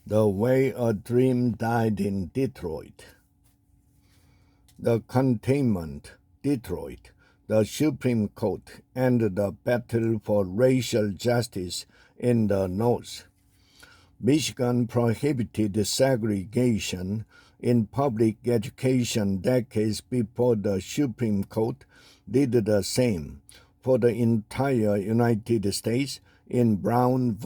The Way a Dream Died in Detroit. The containment, Detroit, the Supreme Court, and the battle for racial justice in the North. Michigan prohibited segregation in public education decades before the Supreme Court did the same for the entire United States in Brown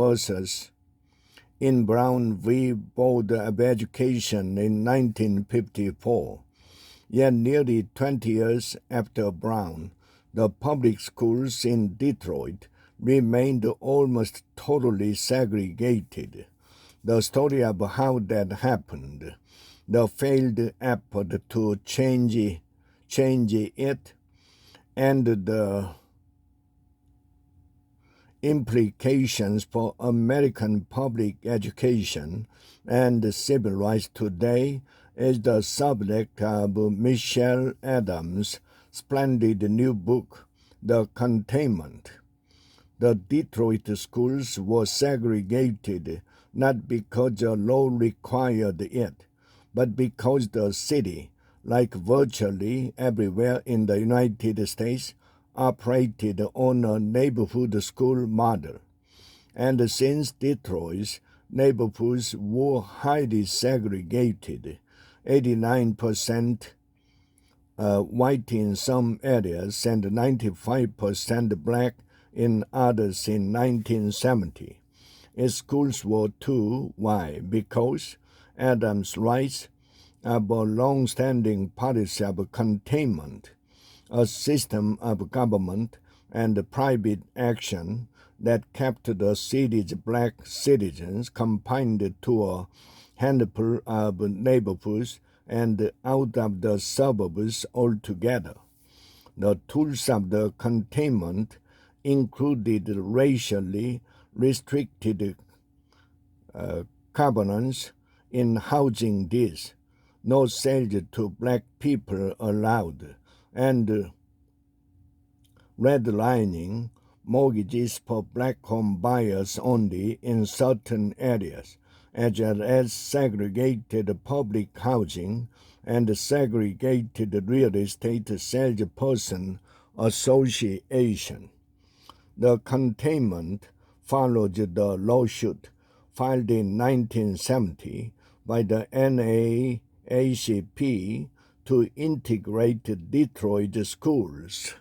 v. Board of Education in 1954. Yet nearly 20 years after Brown, the public schools in Detroit remained almost totally segregated. The story of how that happened, the failed effort to change it, and the implications for American public education and civil rights today is the subject of Michelle Adams' splendid new book, The Containment. The Detroit schools were segregated not because the law required it, but because the city, like virtually everywhere in the United States, operated on a neighborhood school model. And since Detroit's neighborhoods were highly segregated, 89% white in some areas and 95% black in others in 1970. Its schools were too. Why? Because Adams writes of a long-standing policy of containment, a system of government and private action that kept the city's black citizens confined to a handful of neighborhoods and out of the suburbs altogether. The tools of the containment included racially restricted covenants in housing deeds, no sales to black people allowed, and redlining, mortgages for black home buyers only in certain areas, as well as segregated public housing and segregated real estate salesperson association. The containment followed the lawsuit filed in 1970 by the NAACP to integrate Detroit schools.